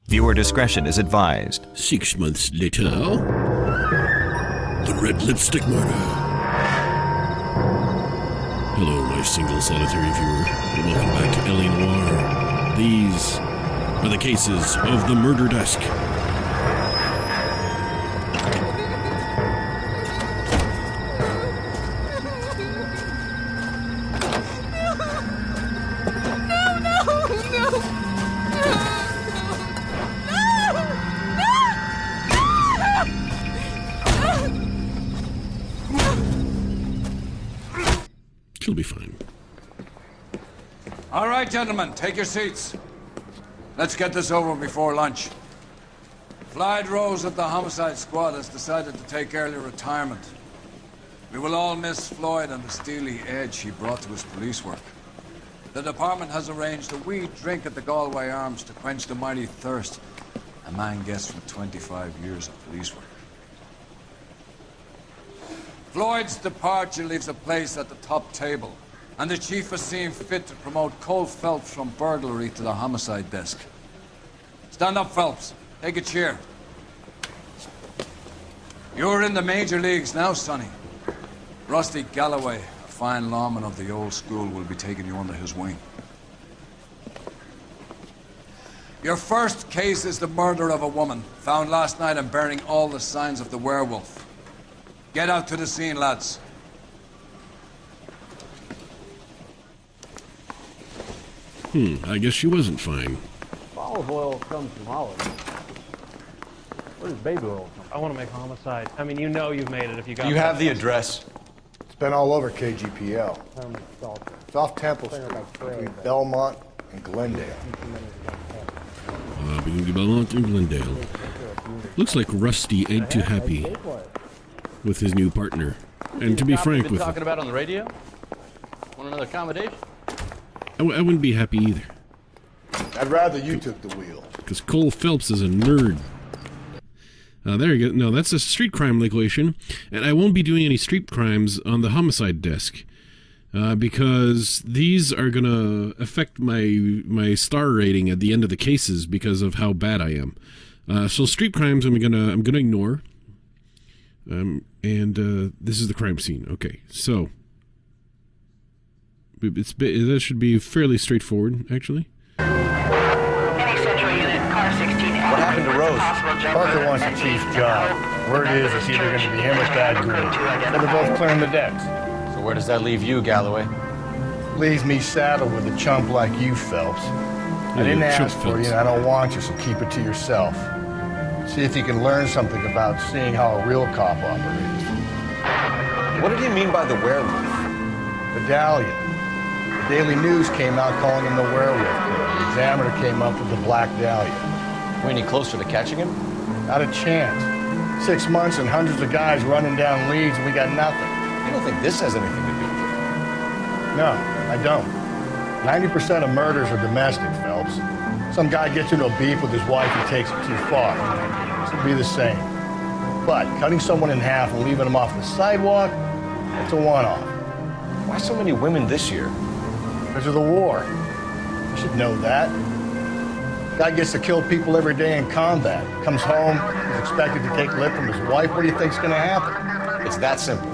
Viewer discretion is advised. 6 months later, the red lipstick murder. Hello, my single solitary viewer, and welcome back to Noire. These are the cases of the Murder Desk. She'll be fine. All right, gentlemen, take your seats. Let's get this over before lunch. Floyd Rose of the Homicide Squad has decided to take early retirement. We will all miss Floyd and the steely edge he brought to his police work. The department has arranged a wee drink at the Galway Arms to quench the mighty thirst a man gets from 25 years of police work. Floyd's departure leaves a place at the top table, and the chief has seen fit to promote Cole Phelps from burglary to the Homicide Desk. Stand up, Phelps. Take a cheer. You're in the major leagues now, Sonny. Rusty Galloway, a fine lawman of the old school, will be taking you under his wing. Your first case is the murder of a woman, found last night and bearing all the signs of the werewolf. Get out to the scene, lads. I guess she wasn't fine. Olive oil comes from olives. Where does baby oil come from? I want to make homicide. I mean, you know you've made it if you got You have the address. It's been all over KGPL. It's off Temple Street, between Belmont and Glendale. Between Belmont and Glendale. Looks like Rusty ain't too happy with his new partner. And to be frank with you, talking about on the radio? Want another accommodation? I wouldn't be happy either. I'd rather you took the wheel. Because Cole Phelps is a nerd. There you go. No, that's a street crime liquidation. And I won't be doing any street crimes on the Homicide Desk. Because these are going to affect my star rating at the end of the cases because of how bad I am. So street crimes I'm gonna ignore. And this is the crime scene. Okay, so that should be fairly straightforward, actually. Any central unit, car 16. What happened to Rose? Parker wants the chief's job. Word is it's either going to be him or Thad Green. But they're both clearing the decks. So where does that leave you, Galloway? Leaves me saddled with a chump like you, Phelps. I didn't ask for you, and I don't want you, so keep it to yourself. See if you can learn something about seeing how a real cop operates. What did he mean by the werewolf? Medallion. The Daily News came out calling him the werewolf killer. The Examiner came up with the Black Dahlia. We're any closer to catching him? Not a chance. 6 months and hundreds of guys running down leads, and we got nothing. You don't think this has anything to do with it? No, I don't. 90% of murders are domestic, Phelps. Some guy gets into a beef with his wife and takes it too far. This will be the same. But cutting someone in half and leaving them off the sidewalk, that's a one-off. Why so many women this year? Because of the war. You should know that. Guy gets to kill people every day in combat. Comes home, is expected to take lip from his wife. What do you think's gonna happen? It's that simple.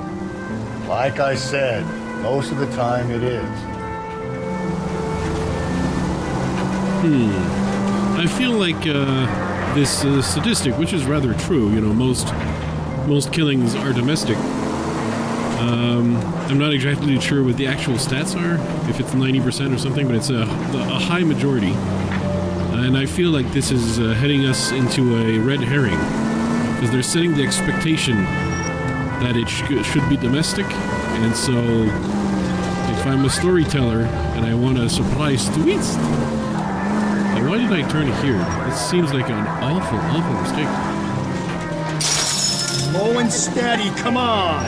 Like I said, most of the time it is. I feel like this statistic, which is rather true, you know, most killings are domestic. I'm not exactly sure what the actual stats are, if it's 90% or something, but it's a high majority. And I feel like this is heading us into a red herring, because they're setting the expectation that it should be domestic, and so if I'm a storyteller and I want a surprise twist, then why did I turn here? This seems like an awful mistake. Low and steady, come on!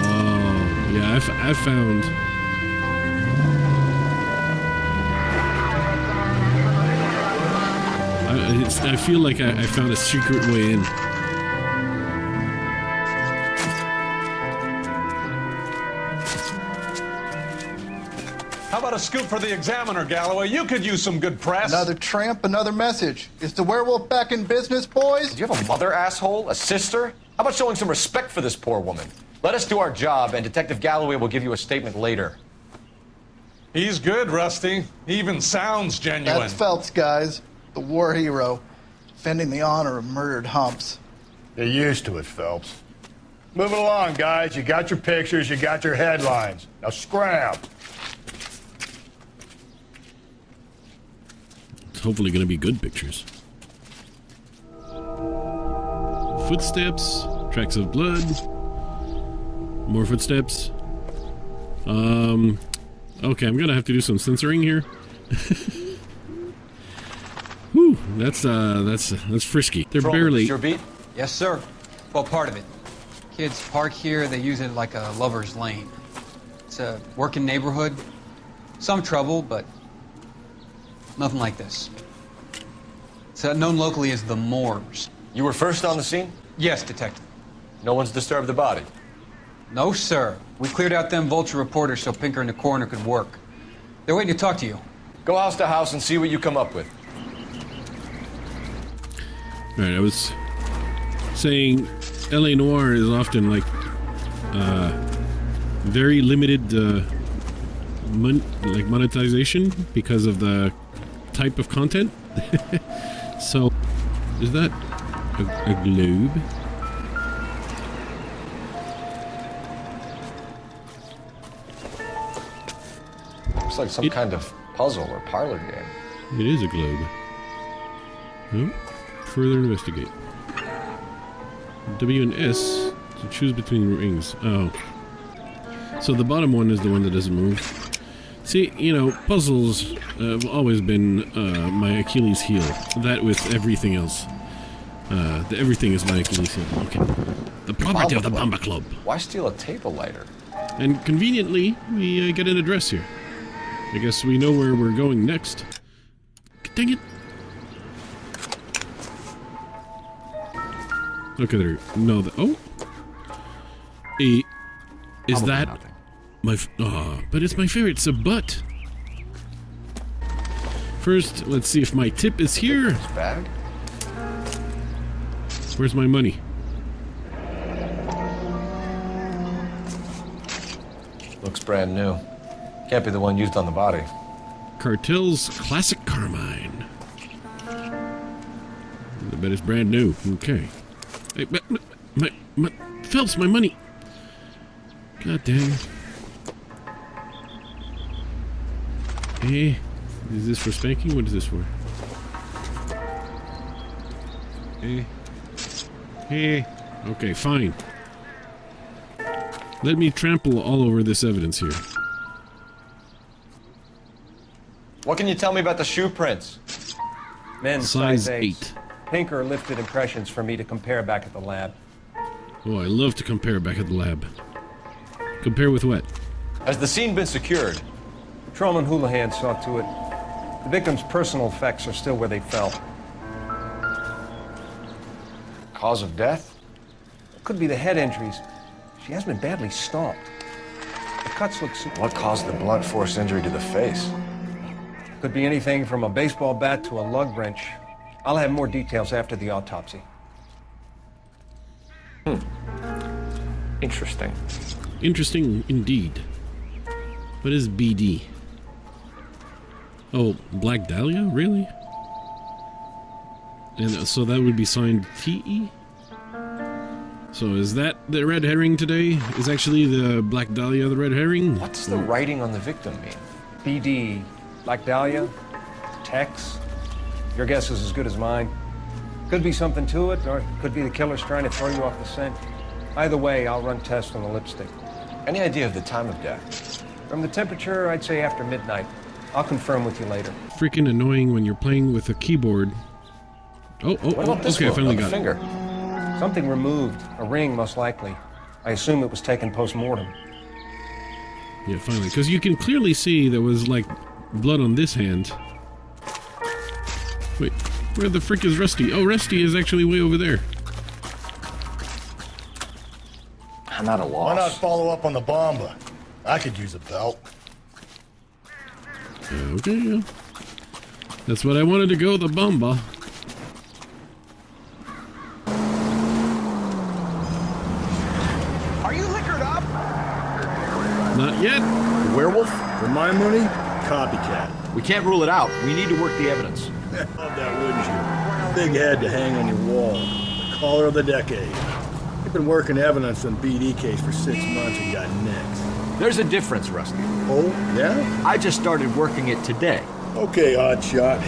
Oh, yeah, I found... I feel like I found a secret way in. How about a scoop for the Examiner, Galloway? You could use some good press. Another tramp, another message. Is the werewolf back in business, boys? Do you have a mother, asshole? A sister? How about showing some respect for this poor woman? Let us do our job, and Detective Galloway will give you a statement later. He's good, Rusty. He even sounds genuine. That's Phelps, guys. The war hero. Defending the honor of murdered humps. You're used to it, Phelps. Moving along, guys. You got your pictures, you got your headlines. Now scram. It's hopefully going to be good pictures. Footsteps, tracks of blood, more footsteps. Okay, I'm gonna have to do some censoring here. Whew, that's frisky. They're barely. Your beat? Yes, sir. Well, part of it. Kids park here, they use it like a lover's lane. It's a working neighborhood. Some trouble, but nothing like this. It's known locally as the Moors. You were first on the scene? Yes, Detective. No one's disturbed the body? No, sir. We cleared out them vulture reporters so Pinker and the coroner could work. They're waiting to talk to you. Go house to house and see what you come up with. Alright, I was saying LA Noire is often like very limited monetization because of the type of content. So, is that a globe? Looks like some kind of puzzle or parlor game. It is a globe. Oh, further investigate. W and S to choose between rings. Oh. So the bottom one is the one that doesn't move. See, you know, puzzles have always been my Achilles heel. That with everything else. Everything is my Achilles heel. Okay. The property of the Bomba Club. Why steal a table lighter? And conveniently, we get an address here. I guess we know where we're going next. Dang it. Okay, there. No, oh. Is that nothing. my? But it's my favorite. It's a butt. First, let's see if my tip is here. His bag? Where's my money? Looks brand new. Can't be the one used on the body. Cartel's Classic Carmine. I bet it's brand new. Okay. Hey, my Phelps, my money. God dang. Hey, is this for spanking? What is this for? Hey. Okay, fine. Let me trample all over this evidence here. What can you tell me about the shoe prints? Men's Size 8. 8. Pinker lifted impressions for me to compare back at the lab. Oh, I love to compare back at the lab. Compare with what? Has the scene been secured? Patrolman Houlihan saw to it. The victim's personal effects are still where they fell. Cause of death? It could be the head injuries. She has been badly stomped. The cuts look... What caused the blunt force injury to the face? Could be anything from a baseball bat to a lug wrench. I'll have more details after the autopsy. Interesting. Interesting indeed. What is BD? Oh, Black Dahlia? Really? And so that would be signed TE? So is that the red herring today? Is actually the Black Dahlia the red herring? What does the writing on the victim mean? BD, Black Dahlia, Tex. Your guess is as good as mine. Could be something to it, or it could be the killer's trying to throw you off the scent. Either way, I'll run tests on the lipstick. Any idea of the time of death? From the temperature, I'd say after midnight. I'll confirm with you later. Freaking annoying when you're playing with a keyboard. Oh, okay, I finally got finger? it. Something removed. A ring, most likely. I assume it was taken post-mortem. Yeah, finally. Because you can clearly see there was, like, blood on this hand. Wait, where the frick is Rusty? Oh, Rusty is actually way over there. I'm at a loss. Why not follow up on the bomba? I could use a belt. Okay, yeah. That's what I wanted to go, the Bamba. Are you liquored up? Not yet. The werewolf? For my money, copycat. We can't rule it out. We need to work the evidence. Love that, wouldn't you? Big head to hang on your wall. The caller of the decade. You've been working evidence on BD case for 6 months and got next. There's a difference, Rusty. Oh, yeah? I just started working it today. Okay, Oddshot.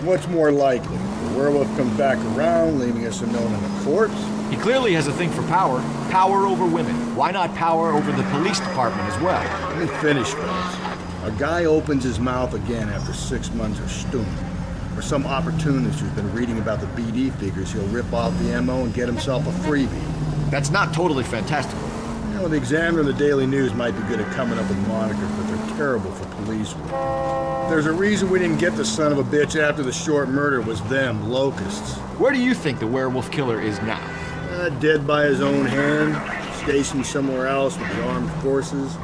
What's more likely? The werewolf comes back around, leaving us unknown in a corpse? He clearly has a thing for power. Power over women. Why not power over the police department as well? Let me finish, fellas. A guy opens his mouth again after 6 months of stewing. Or some opportunist who's been reading about the BD figures, he'll rip off the MO and get himself a freebie. That's not totally fantastical. You know, the Examiner and the Daily News might be good at coming up with monikers, but they're terrible for police work. There's a reason we didn't get the son of a bitch after the short murder was them, locusts. Where do you think the werewolf killer is now? Dead by his own hand, stationed somewhere else with the armed forces.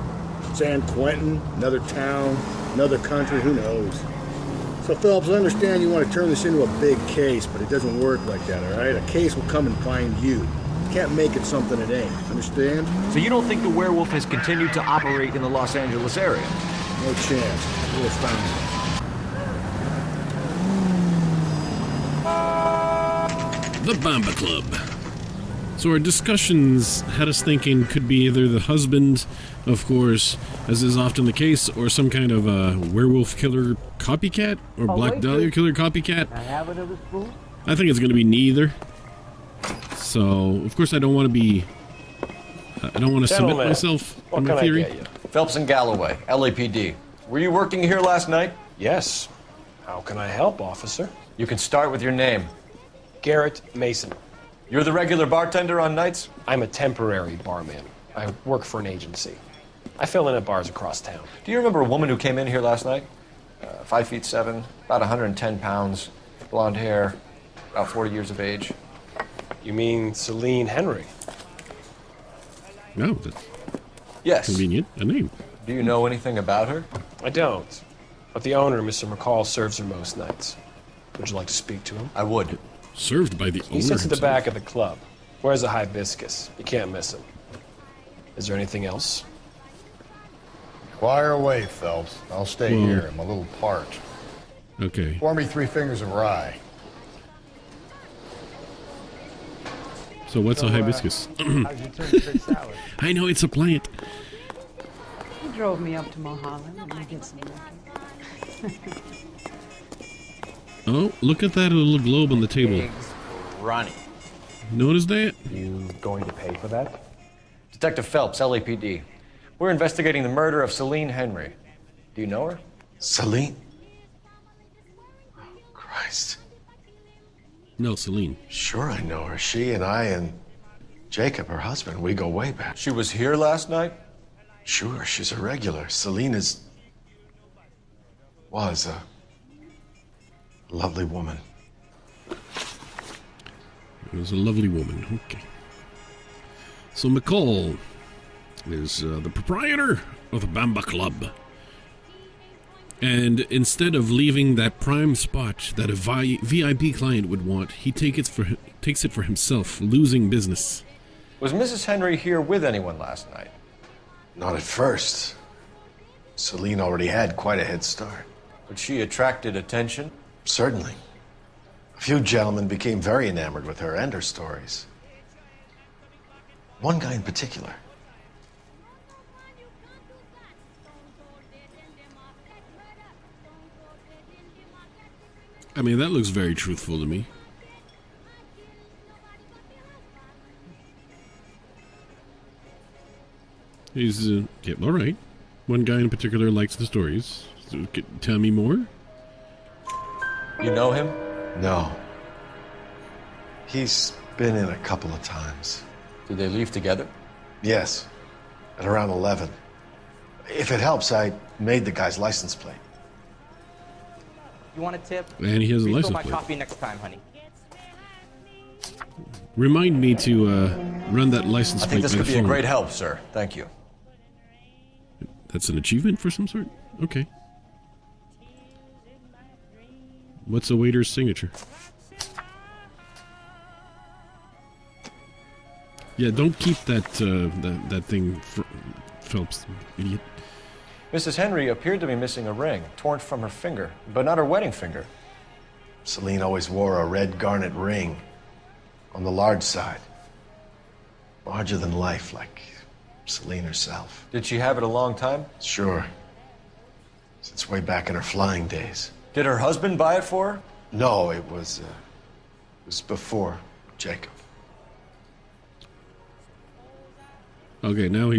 San Quentin, another town, another country, who knows? So, Phelps, I understand you want to turn this into a big case, but it doesn't work like that, all right? A case will come and find you. You can't make it something it ain't, understand? So you don't think the werewolf has continued to operate in the Los Angeles area? No chance. We'll find The Bamba Club. So our discussions had us thinking could be either the husband, of course, as is often the case, or some kind of werewolf killer copycat, or Black Dahlia killer copycat. I think it's going to be neither. So, of course, I don't want to be... I don't want to submit myself on my theory. Phelps and Galloway, LAPD. Were you working here last night? Yes. How can I help, officer? You can start with your name. Garrett Mason. You're the regular bartender on nights? I'm a temporary barman. I work for an agency. I fill in at bars across town. Do you remember a woman who came in here last night? 5'7", about 110 pounds, blonde hair, about 40 years of age. You mean Celine Henry? No, that's yes. Convenient, a name. Do you know anything about her? I don't. But the owner, Mr. McCall, serves her most nights. Would you like to speak to him? I would. Served by the owner He sits at the himself. back of the club. Wears a hibiscus. You can't miss him. Is there anything else? Fire away, Phelps. I'll stay here. I'm a little parched. Okay. Pour me 3 fingers of rye. So what's a hibiscus? I know it's a plant. He drove me up to Mulholland and get some liquor. Oh, look at that little globe on the table. Ronnie. Notice that? You going to pay for that? Detective Phelps, LAPD. We're investigating the murder of Celine Henry. Do you know her? Celine? Oh, Christ. No, Celine. Sure I know her. She and I and Jacob, her husband, we go way back. She was here last night? Sure, she's a regular. Celine was a lovely woman. It was a lovely woman. Okay. So McCall is the proprietor of the Bamba Club. And instead of leaving that prime spot that a VIP client would want, he takes it for himself, losing business. Was Mrs. Henry here with anyone last night? Not at first. Celine already had quite a head start. But she attracted attention? Certainly. A few gentlemen became very enamored with her and her stories. One guy in particular. I mean, that looks very truthful to me. He's, yeah, all right. One guy in particular likes the stories. So, tell me more? You know him? No. He's been in a couple of times. Did they leave together? Yes. At around 11. If it helps, I made the guy's license plate. You want a tip? And he has a license my plate. coffee next time, honey. Remind me to run that license I plate think this by could the be a phone. great help, sir. Thank you. That's an achievement for some sort? Okay. What's a waiter's signature? Yeah, don't keep that that thing, Phelps, idiot. Mrs. Henry appeared to be missing a ring, torn from her finger, but not her wedding finger. Celine always wore a red garnet ring on the large side. Larger than life, like Celine herself. Did she have it a long time? Sure. Since way back in her flying days. Did her husband buy it for her? No, it was before Jacob. Okay, now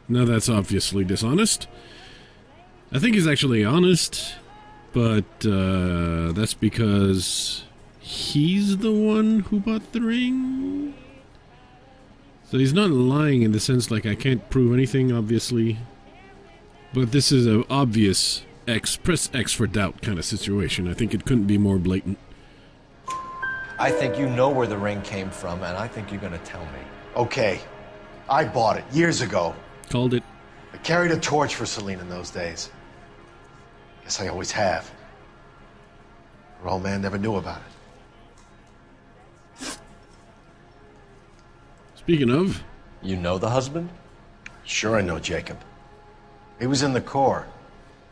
that's obviously dishonest. I think he's actually honest, but that's because he's the one who bought the ring. So he's not lying in the sense like I can't prove anything, obviously. But this is an obvious press X for doubt kind of situation. I think it couldn't be more blatant. I think you know where the ring came from, and I think you're gonna tell me. Okay. I bought it years ago. Called it. I carried a torch for Celine in those days. Guess I always have. Her old man never knew about it. Speaking of... You know the husband? Sure I know Jacob. He was in the Corps.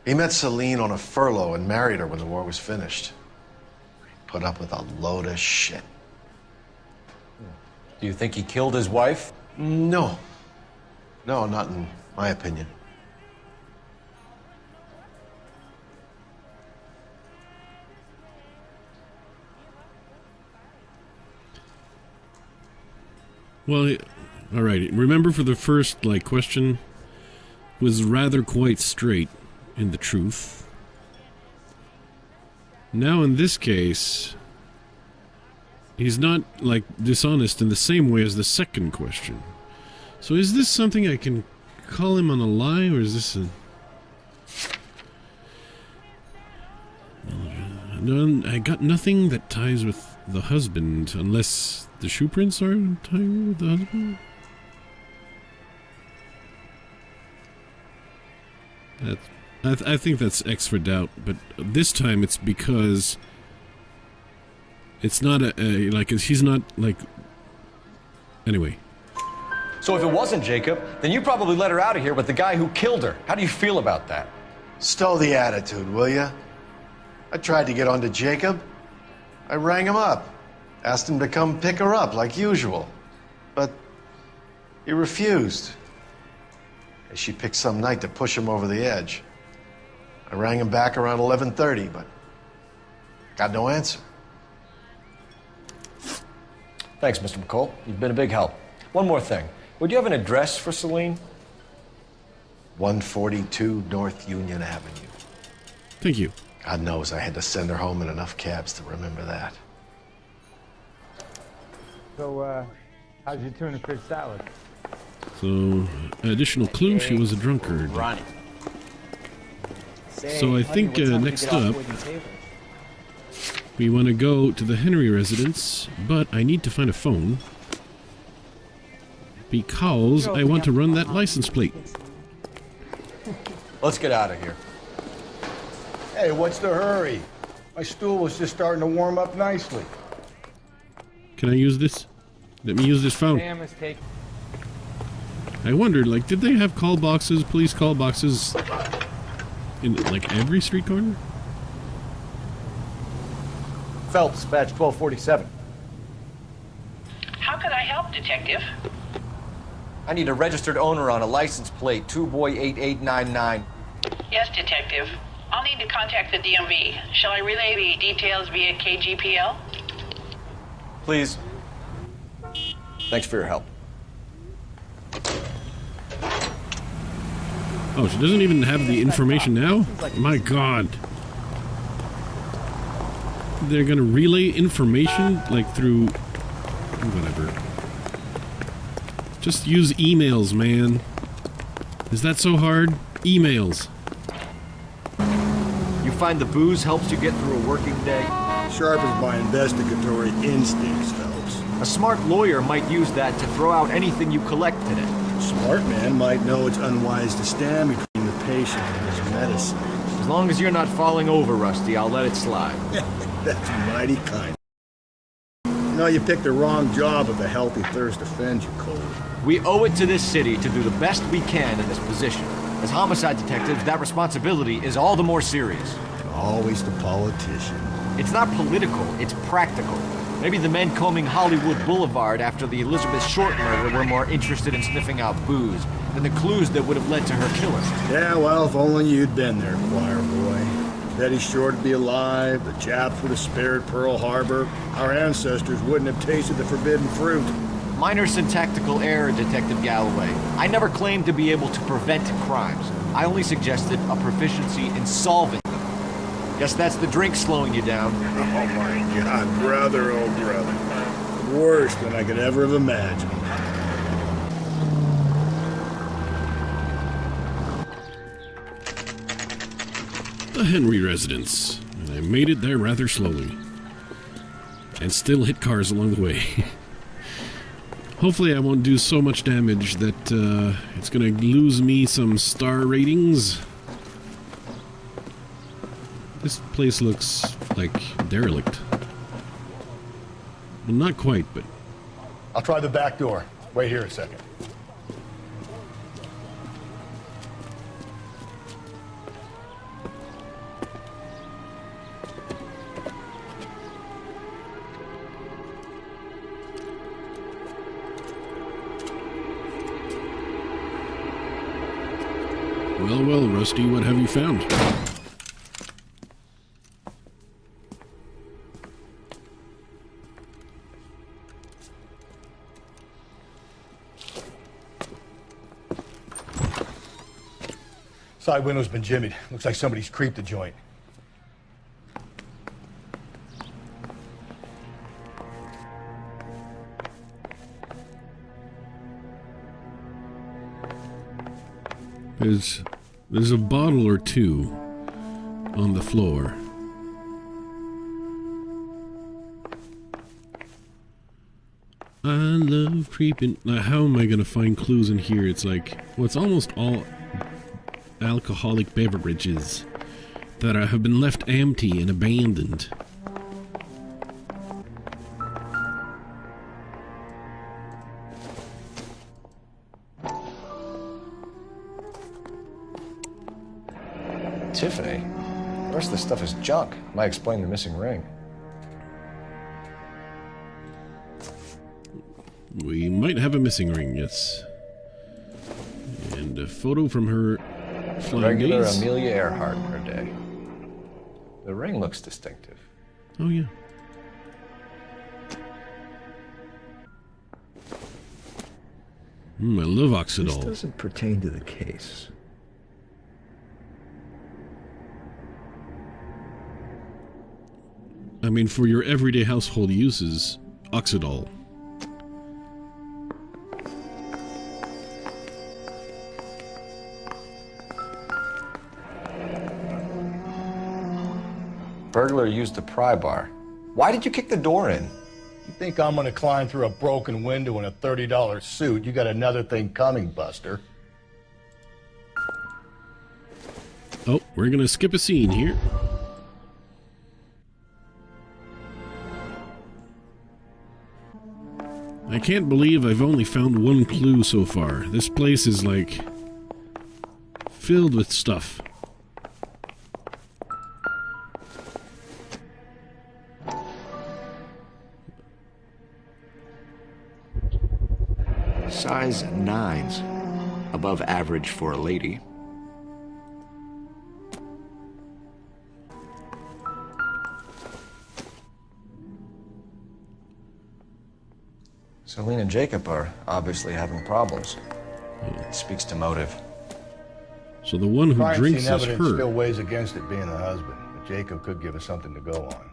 He met Celine on a furlough and married her when the war was finished. He put up with a load of shit. Do you think he killed his wife? No. No, not in my opinion. Well, all right. Remember, for the first question, was rather quite straight in the truth. Now, in this case, he's not dishonest in the same way as the second question. So, is this something I can call him on a lie, or is this a? No, I got nothing that ties with the husband, unless the shoe prints are tying with the husband. I think that's X for doubt, but this time it's because it's not he's not anyway. So if it wasn't Jacob, then you probably let her out of here with the guy who killed her. How do you feel about that? Stow the attitude, will ya? I tried to get onto Jacob. I rang him up, asked him to come pick her up like usual, but he refused. She picked some night to push him over the edge. I rang him back around 11:30, but got no answer. Thanks, Mr. McCall. You've been a big help. One more thing. Would you have an address for Celine? 142 North Union Avenue. Thank you. God knows I had to send her home in enough cabs to remember that. So, how's your tuna fish salad? So, additional clue, she was a drunkard. So I think next up, we want to go to the Henry residence, but I need to find a phone because I want to run that license plate. Let's get out of here. Hey, what's the hurry? My stool was just starting to warm up nicely. Can I use this? Let me use this phone. I wondered, did they have call boxes, police call boxes, in, every street corner? Phelps, badge 1247. How can I help, Detective? I need a registered owner on a license plate, 2boy8899. Yes, Detective. I'll need to contact the DMV. Shall I relay the details via KGPL? Please. Thanks for your help. Oh, she doesn't even have the information now? My God. They're gonna relay information, through... whatever. Just use emails, man. Is that so hard? Emails. You find the booze helps you get through a working day? Sharpens my investigatory instincts, Phelps. A smart lawyer might use that to throw out anything you collect today. A smart man might know it's unwise to stand between the patient and his medicine. As long as you're not falling over, Rusty, I'll let it slide. That's mighty kind. No, you picked the wrong job if a healthy thirst offends you, Cole. We owe it to this city to do the best we can in this position. As homicide detectives, that responsibility is all the more serious. Always the politician. It's not political, it's practical. Maybe the men combing Hollywood Boulevard after the Elizabeth Short murder were more interested in sniffing out booze than the clues that would have led to her killing. Yeah, well, if only you'd been there, choir boy. Betty Short would be alive, the Japs would have spared Pearl Harbor, our ancestors wouldn't have tasted the forbidden fruit. Minor syntactical error, Detective Galloway. I never claimed to be able to prevent crimes. I only suggested a proficiency in solving them. Guess that's the drink slowing you down. Oh my God, brother, oh brother. Worse than I could ever have imagined. The Henry residence. And I made it there rather slowly. And still hit cars along the way. Hopefully I won't do so much damage that it's gonna lose me some star ratings. This place looks like derelict. Well, not quite, but... I'll try the back door. Wait here a second. Well, well, Rusty, what have you found? Side window's been jimmied. Looks like somebody's creeped the joint. There's a bottle or two on the floor. I love creeping. Now, how am I gonna find clues in here? It's like, well, it's almost all alcoholic beverages that have been left empty and abandoned. Tiffany? The rest of this stuff is junk. Might explain the missing ring. We might have a missing ring, yes. And a photo from her flying Regular days. Amelia Earhart in her day. The ring looks distinctive. Oh, yeah. I love Oxidol. This doesn't pertain to the case. I mean, for your everyday household uses, Oxidol. Burglar used a pry bar. Why did you kick the door in? You think I'm gonna climb through a broken window in a $30 suit? You got another thing coming, Buster. Oh, we're gonna skip a scene here. I can't believe I've only found one clue so far. This place is like filled with stuff. Size 9s. Above average for a lady. Celine and Jacob are obviously having problems. It speaks to motive. So the one who Crime drinks scene is evidence her. still weighs against it being the husband, but Jacob could give us something to go on.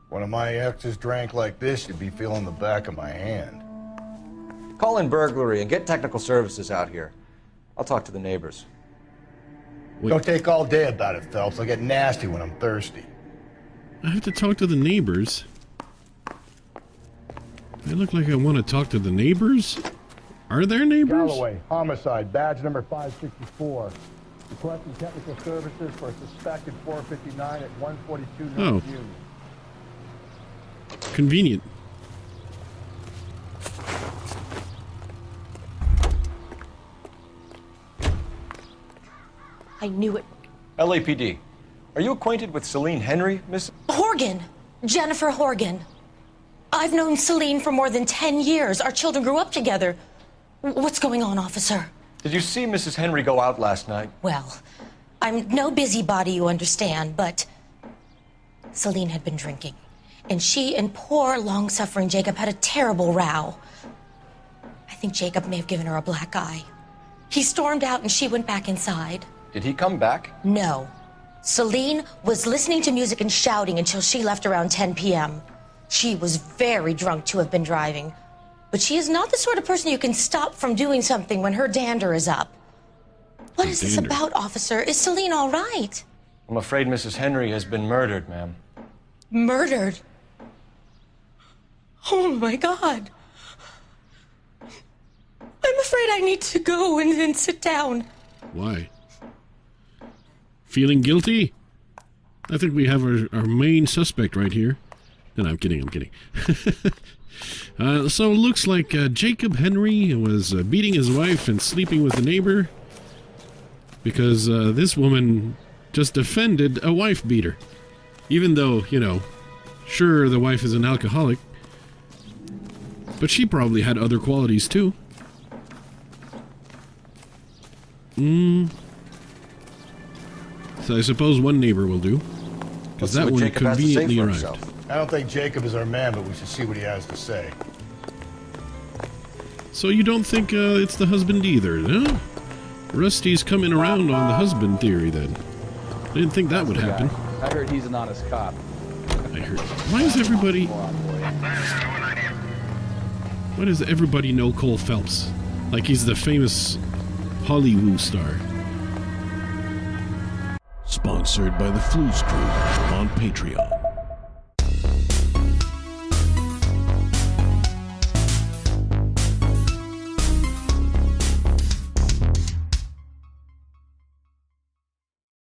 One of my exes drank like this, you'd be feeling the back of my hand. Call in burglary and get technical services out here. I'll talk to the neighbors. Don't take all day about it, Phelps. I'll get nasty when I'm thirsty. I have to talk to the neighbors. I look like I want to talk to the neighbors? Are there neighbors? Galloway, homicide, badge number 564. Requesting technical services for a suspected 459 at 142 Oh. North Union. Convenient. I knew it. LAPD. Are you acquainted with Celine Henry, Miss? Horgan. Jennifer Horgan. I've known Celine for more than 10 years. Our children grew up together. What's going on, officer? Did you see Mrs. Henry go out last night? Well, I'm no busybody, you understand, but Celine had been drinking. And she and poor, long-suffering Jacob had a terrible row. I think Jacob may have given her a black eye. He stormed out and she went back inside. Did he come back? No. Celine was listening to music and shouting until she left around 10 p.m. She was very drunk to have been driving. But she is not the sort of person you can stop from doing something when her dander is up. What is this about, officer? Is Celine all right? I'm afraid Mrs. Henry has been murdered, ma'am. Murdered? Oh, my God. I'm afraid I need to go and sit down. Why? Feeling guilty? I think we have our main suspect right here. No, I'm kidding. So it looks like Jacob Henry was beating his wife and sleeping with a neighbor because this woman just defended a wife beater. Even though, you know, sure, the wife is an alcoholic, but she probably had other qualities too. So I suppose one neighbor will do, because that one conveniently arrived. I don't think Jacob is our man, but we should see what he has to say. So you don't think it's the husband either, no? Rusty's coming around on the husband theory then. I didn't think that would happen. I heard he's an honest cop. I heard. Why does everybody know Cole Phelps? Like he's the famous Hollywood star. Sponsored by the Flues Crew on Patreon.